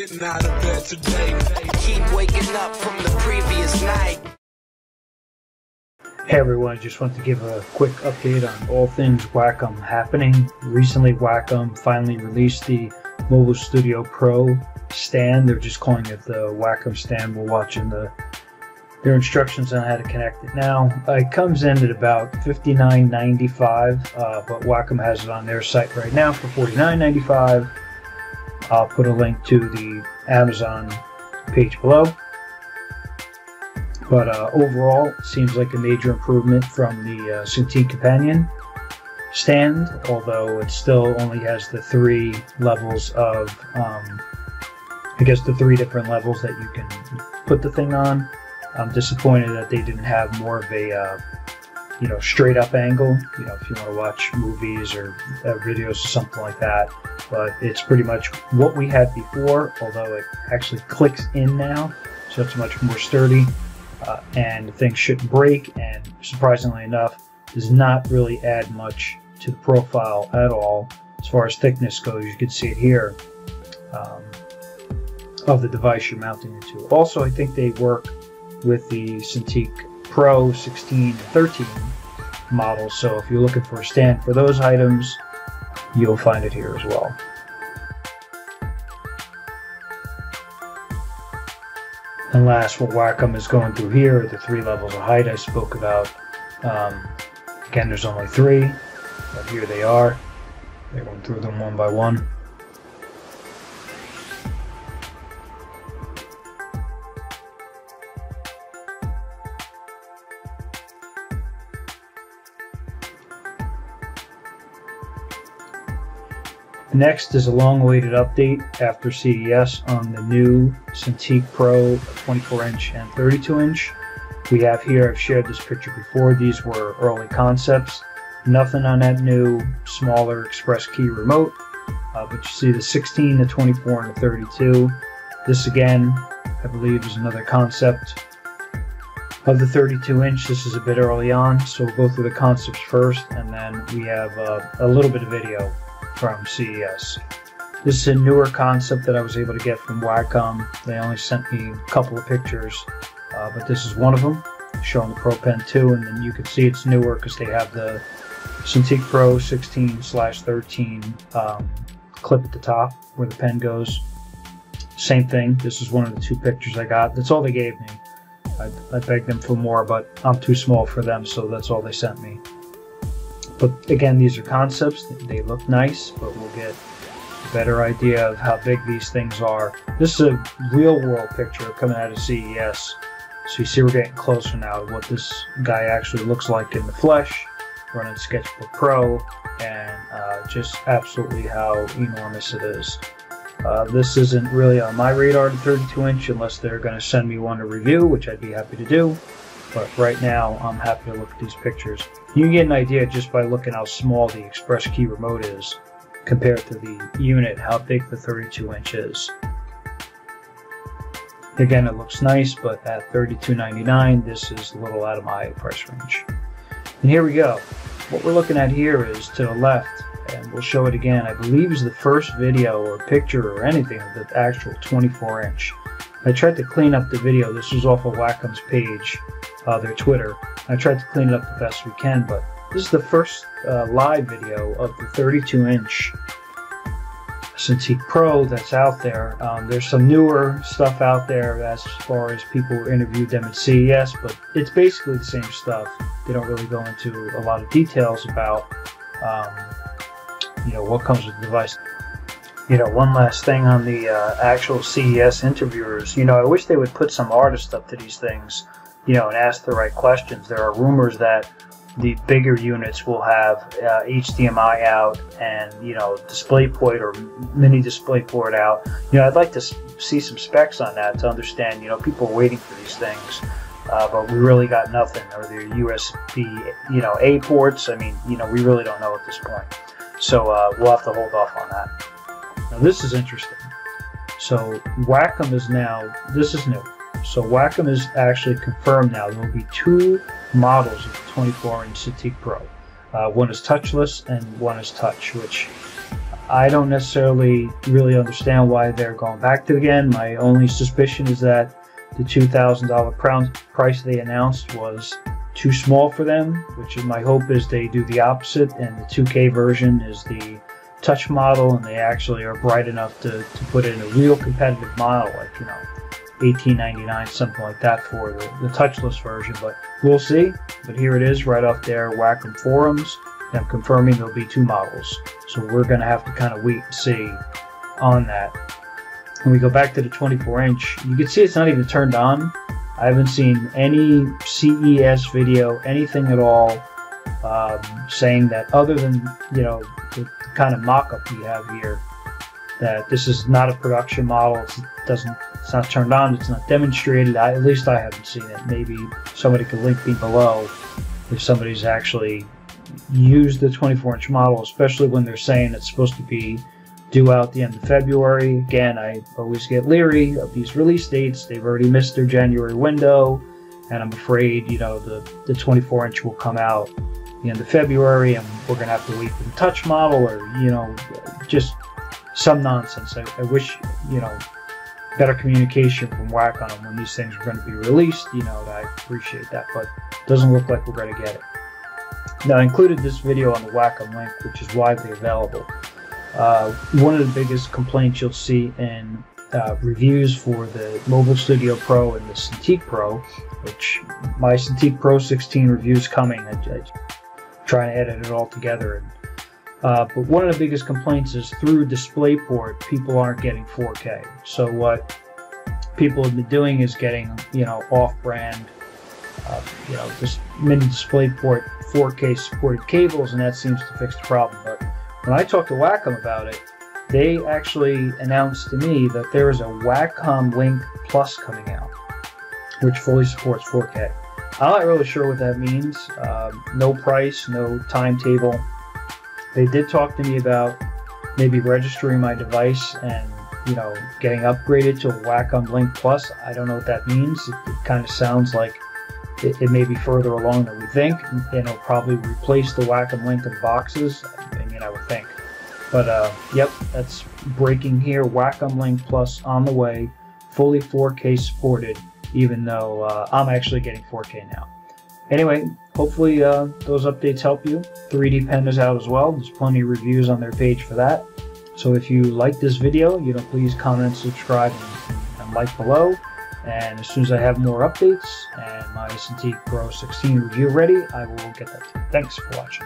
getting out of bed today. Keep waking up from the previous night. Hey everyone, I just want to give a quick update on all things Wacom happening. Recently Wacom finally released the Mobile Studio Pro stand. They're just calling it the Wacom stand. We're watching their instructions on how to connect it now. It comes in at about $59.95, but Wacom has it on their site right now for $49.95. I'll put a link to the Amazon page below. But overall, it seems like a major improvement from the Cintiq companion stand, although it still only has the three levels of, I guess the three different levels that you can put the thing on. I'm disappointed that they didn't have more of a, straight up angle, if you want to watch movies or videos or something like that. But it's pretty much what we had before, although it actually clicks in now, so it's much more sturdy. And the thing shouldn't break, and surprisingly enough, does not really add much to the profile at all as far as thickness goes. You can see it here of the device you're mounting it to. Also, I think they work with the Cintiq Pro 16 and 13 models, so if you're looking for a stand for those items, you'll find it here as well. And last, what Wacom is going through here are the three levels of height I spoke about. Again, there's only three, but here they are. They're going through them one by one. Next is a long-awaited update after CES on the new Cintiq Pro 24-inch and 32-inch. We have here, I've shared this picture before, these were early concepts. Nothing on that new, smaller express key remote, but you see the 16, the 24, and the 32. This again, I believe, is another concept of the 32-inch. This is a bit early on, so we'll go through the concepts first, and then we have a little bit of video from CES. This is a newer concept that I was able to get from Wacom. They only sent me a couple of pictures, but this is one of them, showing the Pro Pen 2, and then you can see it's newer because they have the Cintiq Pro 16/13 clip at the top where the pen goes. Same thing, this is one of the two pictures I got. That's all they gave me. I begged them for more, but I'm too small for them, so that's all they sent me. But again, these are concepts. They look nice, but we'll get a better idea of how big these things are. This is a real-world picture coming out of CES. So you see we're getting closer now to what this guy actually looks like in the flesh, running Sketchbook Pro, and just absolutely how enormous it is. This isn't really on my radar, the 32-inch, unless they're going to send me one to review, which I'd be happy to do. But right now, I'm happy to look at these pictures. You can get an idea just by looking how small the express key remote is compared to the unit, how big the 32-inch is. Again, it looks nice, but at $32.99, this is a little out of my price range. And here we go. What we're looking at here is to the left, and we'll show it again. I believe is the first video or picture or anything of the actual 24-inch. I tried to clean up the video. This was off of Wacom's page, their Twitter. I tried to clean it up the best we can, but this is the first live video of the 32-inch Cintiq Pro that's out there. There's some newer stuff out there as far as people who interviewed them at CES, but it's basically the same stuff. They don't really go into a lot of details about what comes with the device. One last thing on the actual CES interviewers. I wish they would put some artists up to these things, and ask the right questions. There are rumors that the bigger units will have HDMI out and, DisplayPort or mini DisplayPort out. I'd like to see some specs on that to understand, people are waiting for these things, but we really got nothing. Or the USB, A ports. I mean, we really don't know at this point. So we'll have to hold off on that. Now this is interesting. So Wacom is now, this is new. So Wacom is actually confirmed now. There will be two models of the 24-inch Cintiq Pro. One is touchless and one is touch, which I don't necessarily really understand why they're going back to it again. My only suspicion is that the $2,000 price they announced was too small for them, which is my hope is they do the opposite, and the 2K version is the touch model, and they actually are bright enough to put in a real competitive model, like, you know, $18.99, something like that for the touchless version. But we'll see. But here it is right off their Wacom forums. I'm confirming there'll be 2 models. So we're going to have to kind of wait and see on that. When we go back to the 24-inch, you can see it's not even turned on. I haven't seen any CES video, anything at all, saying that, other than, you know, the kind of mock-up we have here, that this is not a production model. It's not turned on. It's not demonstrated. At least I haven't seen it. Maybe somebody could link me below if somebody's actually used the 24-inch model, especially when they're saying it's supposed to be due out the end of February. Again, I always get leery of these release dates. They've already missed their January window, and I'm afraid, you know, the 24-inch will come out the end of February, and we're going to have to wait for the touch model, or, you know, just some nonsense. I wish, you know, better communication from Wacom when these things are going to be released. You know, I appreciate that, but it doesn't look like we're going to get it. Now, I included this video on the Wacom link, which is widely available. One of the biggest complaints you'll see in reviews for the Mobile Studio Pro and the Cintiq Pro, which my Cintiq Pro 16 review is coming. I'm trying to edit it all together. But one of the biggest complaints is through DisplayPort, people aren't getting 4K. So what people have been doing is getting, you know, off-brand, you know, this mini DisplayPort 4K supported cables, and that seems to fix the problem. But when I talked to Wacom about it, they actually announced to me that there is a Wacom Link Plus coming out, which fully supports 4K. I'm not really sure what that means. No price, no timetable. They did talk to me about maybe registering my device and, you know, getting upgraded to a Wacom Link Plus. I don't know what that means. It kind of sounds like it may be further along than we think, and it'll probably replace the Wacom Link in boxes. I mean, I would think. But, yep, that's breaking here. Wacom Link Plus on the way, fully 4K supported, even though I'm actually getting 4K now. Anyway, hopefully those updates help you. 3D Pen is out as well. There's plenty of reviews on their page for that. So if you like this video, you know, please comment, subscribe, and like below. And as soon as I have more updates and my Cintiq Pro 16 review ready, I will get that to you. Thanks for watching.